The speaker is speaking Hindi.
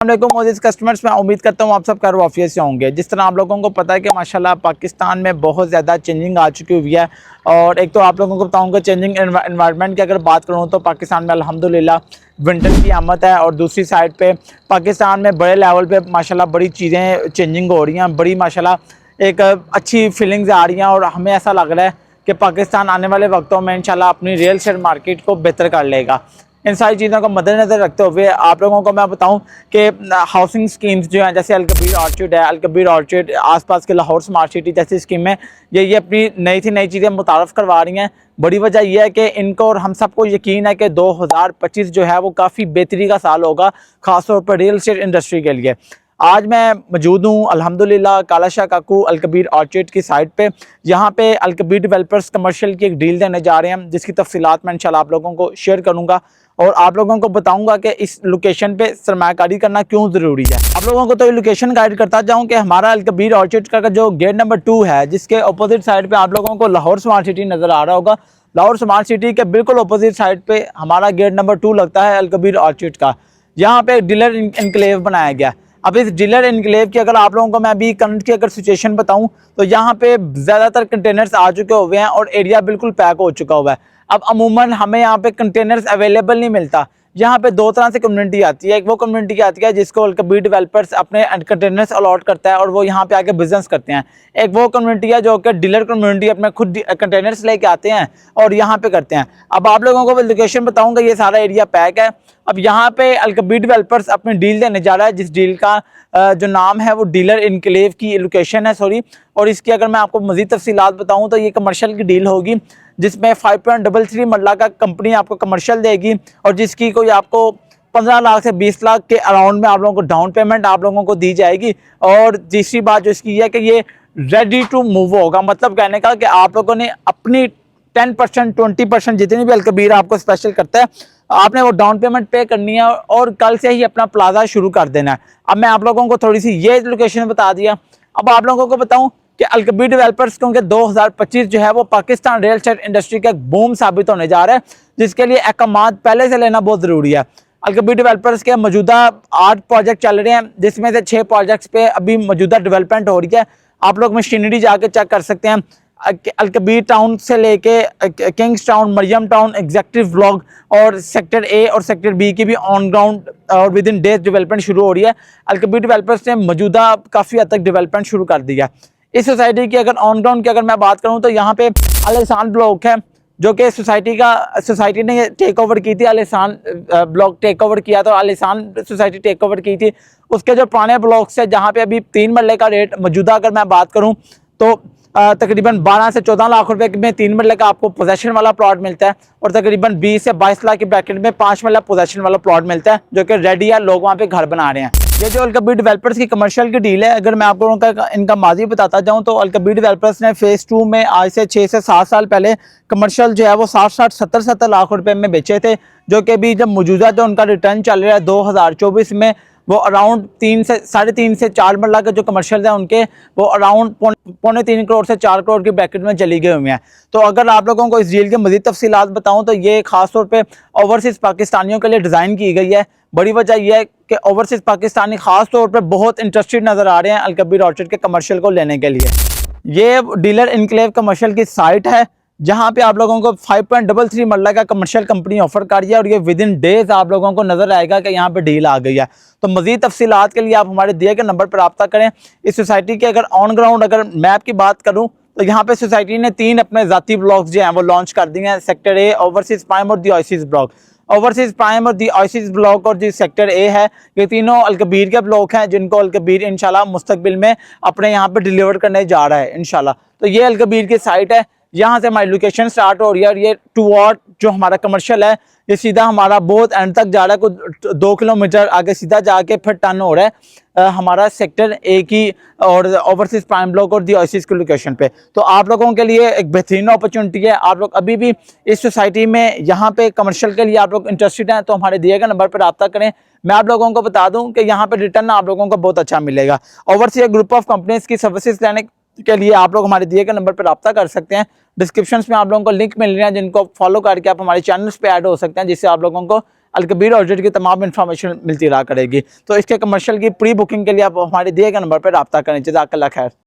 मोजिज़ कस्टमर्स, मैं उम्मीद करता हूँ आप सब खैर वाफियत से होंगे। जिस तरह आप लोगों को पता है कि माशाल्लाह पाकिस्तान में बहुत ज़्यादा चेंजिंग आ चुकी हुई है। और एक तो आप लोगों को बताऊँगा चेंजिंग एनवायरनमेंट की अगर बात करूँ तो पाकिस्तान में अल्हम्दुलिल्लाह विंटर की आमद है। और दूसरी साइड पे पाकिस्तान में बड़े लेवल पे माशाल्लाह बड़ी चीज़ें चेंजिंग हो रही हैं, बड़ी माशाल्लाह एक अच्छी फीलिंग्स आ रही हैं। और हमें ऐसा लग रहा है कि पाकिस्तान आने वाले वक्तों में इंशाल्लाह अपनी रियल एस्टेट मार्केट को बेहतर कर लेगा। इन सारी चीज़ों को मद्देनज़र रखते हुए आप लोगों को मैं बताऊं कि हाउसिंग स्कीम्स जो हैं, जैसे अलकबीर ऑर्चिड है, अलकबीर ऑर्चिड आसपास के लाहौर स्मार्ट सिटी जैसी स्कीमें ये अपनी नई चीज़ें मुतारफ़ करवा रही हैं। बड़ी वजह यह है कि इनको और हम सबको यकीन है कि 2025 जो है वो काफ़ी बेहतरी का साल होगा, ख़ासतौर पर रियल एस्टेट इंडस्ट्री के लिए। आज मैं मौजूद हूँ अल्हम्दुलिल्लाह काला शाह काकू अलकबीर ऑर्चिड की साइट पे। यहाँ पे अलकबीर डेवलपर्स कमर्शियल की एक डील देने जा रहे हैं, जिसकी तफसीलात मैं इंशाल्लाह आप लोगों को शेयर करूँगा और आप लोगों को बताऊंगा कि इस लोकेशन पे सरमायाकारी करना क्यों ज़रूरी है। आप लोगों को तो ये लोकेशन गाइड करता जाऊं कि हमारा अलकबीर ऑर्चिड का जो गेट नंबर 2 है, जिसके अपोजिट साइड पे आप लोगों को लाहौर स्मार्ट सिटी नज़र आ रहा होगा। लाहौर स्मार्ट सिटी के बिल्कुल अपोजिट साइड पे हमारा गेट नंबर 2 लगता है अलकबीर ऑर्चिड का। यहाँ पे डीलर इनक्लेव बनाया गया। अब इस डीलर इनक्लेव की अगर आप लोगों को मैं अभी करंट की अगर सिचुएशन बताऊं तो यहाँ पे ज़्यादातर कंटेनर्स आ चुके हुए हैं और एरिया बिल्कुल पैक हो चुका हुआ है। अब अमूमन हमें यहाँ पे कंटेनर्स अवेलेबल नहीं मिलता। यहाँ पे दो तरह से कम्युनिटी आती है। एक वो कम्युनिटी आती है जिसको अलकबीर डेवलपर्स अपने कंटेनर्स अलॉट करता है और वो यहाँ पे आके बिजनेस करते हैं। एक वो कम्युनिटी है जो कि डीलर कम्युनिटी अपने खुद कंटेनर्स लेके आते हैं और यहाँ पे करते हैं। अब आप लोगों को लोकेशन बताऊँगा, ये सारा एरिया पैक है। अब यहाँ पे अलकबीर डेवलपर्स अपनी डील देने जा रहा है, जिस डील का जो नाम है वो डीलर इनक्लेव की लोकेशन है, सॉरी। और इसकी अगर मैं आपको मज़ीद तफसीलात बताऊँ तो ये कमर्शियल की डील होगी, जिसमें 5.33 मरला का कंपनी आपको कमर्शियल देगी और जिसकी कोई आपको 15 लाख से 20 लाख के अराउंड में आप लोगों को डाउन पेमेंट आप लोगों को दी जाएगी। और तीसरी बात जो इसकी है कि ये रेडी टू मूव होगा, मतलब कहने का कि आप लोगों ने अपनी 10% 20% जितनी भी अलकबीर आपको स्पेशल करता है, आपने वो डाउन पेमेंट पे करनी है और कल से ही अपना प्लाजा शुरू कर देना है। अब मैं आप लोगों को थोड़ी सी ये लोकेशन बता दिया। अब आप लोगों को बताऊं कि अलकबीर डेवलपर्स, क्योंकि 2025 जो है वो पाकिस्तान रियल एस्टेट इंडस्ट्री का एक बूम साबित होने जा रहा है, जिसके लिए अहकामात पहले से लेना बहुत ज़रूरी है। अलकबीर डेवलपर्स के मौजूदा 8 प्रोजेक्ट चल रहे हैं, जिसमें से 6 प्रोजेक्ट्स पे अभी मौजूदा डेवलपमेंट हो रही है। आप लोग मशीनरी जाके चेक कर सकते हैं। अलकबीर टाउन से लेके Kings town, Maryam town, executive block और सेक्टर ए और सेक्टर बी की भी ऑन ग्राउंड और विद इन डेज डेवलपमेंट शुरू हो रही है। अलकबीर डेवलपर्स ने मौजूदा काफ़ी हद तक डेवलपमेंट शुरू कर दिया। इस सोसाइटी की अगर ऑन ग्राउंड की अगर मैं बात करूं तो यहाँ पे अल एहसान ब्लॉक है, जो कि सोसाइटी ने टेक ओवर की थी। अल एहसान ब्लॉक टेक ओवर किया था, अल एहसान सोसाइटी टेक ओवर की थी। उसके जो पुराने ब्लॉक्स है, जहाँ पे अभी 3 मरले का रेट मौजूदा अगर मैं बात करूँ तो तकरीबन 12 से 14 लाख रुपए में 3 मरले का आपको पोजेशन वाला प्लॉट मिलता है और तकरीबन 20 से 22 लाख के ब्रैकेट में 5 मरला पोजेशन वाला प्लॉट मिलता है, जो कि रेडी है, लोग वहाँ पे घर बना रहे हैं। ये जो अलकबीर डेवलपर्स की कमर्शियल की डील है, अगर मैं आप लोगों का इनका माजी बताता जाऊँ तो अलकबीर डेवलपर्स ने फेज़ 2 में आज से 6 से 7 साल पहले कमर्शियल जो है वो 60 70 लाख रुपए में बेचे थे, जो कि भी जब मौजूदा जो उनका रिटर्न चल रहा है 2024 में वो अराउंड 3 से 3.5 से 4 मरला के जो कमर्शियल है उनके वो अराउंड 3.25 करोड़ से 4 करोड़ की ब्रैकेट में चली गई हुई हैं। तो अगर आप लोगों को इस डील के मज़ीद तफसीलात बताऊं तो ये खासतौर पे ओवरसीज़ पाकिस्तानियों के लिए डिज़ाइन की गई है। बड़ी वजह यह है कि ओवरसीज़ पाकिस्तानी खास तौर पर बहुत इंटरेस्टेड नज़र आ रहे हैं अलकबीर ऑर्चिड के कमर्शियल को लेने के लिए। ये डीलर इनक्लेव कमर्शियल की साइट है, जहाँ पे आप लोगों को 5.33 मरला का कमर्शियल कंपनी ऑफर कर रही है और ये विद इन डेज आप लोगों को नजर आएगा कि यहाँ पे डील आ गई है। तो मजीद तफसीलात के लिए आप हमारे दिए गए नंबर पर रब्ता करें। इस सोसाइटी के अगर ऑन ग्राउंड अगर मैप की बात करूँ तो यहाँ पे सोसाइटी ने 3 अपने ज़ाती ब्लॉक्स जो हैं वो लॉन्च कर दिए हैं। सेक्टर ए, ओवरसीज़ प्राइम और दी ओएसिस ब्लॉक। ओवरसीज़ प्राइम और दी ओएसिस ब्लॉक और जो सेक्टर ए है, ये तीनों अलकबीर के ब्लॉक हैं, जिनको अलकबीर इंशाल्लाह मुस्तकबिल में अपने यहाँ पे डिलीवर करने जा रहा है इंशाल्लाह। तो ये अलकबीर की साइट है, यहाँ से हमारी लोकेशन स्टार्ट हो रही है और ये टूवर्ड जो हमारा कमर्शियल है ये सीधा हमारा बहुत एंड तक जा रहा है, कुछ 2 किलोमीटर आगे सीधा जाके फिर टर्न हो रहा है हमारा सेक्टर ए की और ओवरसीज़ प्राइम ब्लॉक और दी ओएसिस की लोकेशन पे। तो आप लोगों के लिए एक बेहतरीन अपॉर्चुनिटी है। आप लोग अभी भी इस सोसाइटी में यहाँ पे कमर्शियल के लिए आप लोग इंटरेस्टेड हैं तो हमारे दिए गए नंबर पर रब्ता करें। मैं आप लोगों को बता दूं कि यहाँ पे रिटर्न आप लोगों को बहुत अच्छा मिलेगा। ओवरसीज़ ग्रुप ऑफ कंपनीज की सर्विसेज लेने के लिए आप लोग हमारे दिए गए नंबर पर रब्ता कर सकते हैं। डिस्क्रिप्शन में आप लोगों को लिंक मिल रहे हैं, जिनको फॉलो करके आप हमारे चैनल्स पे ऐड हो सकते हैं, जिससे आप लोगों को अलकबीर ऑर्चिड की तमाम इन्फॉर्मेशन मिलती रहा करेगी। तो इसके कमर्शियल की प्री बुकिंग के लिए आप हमारे दिए गए नंबर पर रब्ता करें। जज़ाकल्लाह खैर।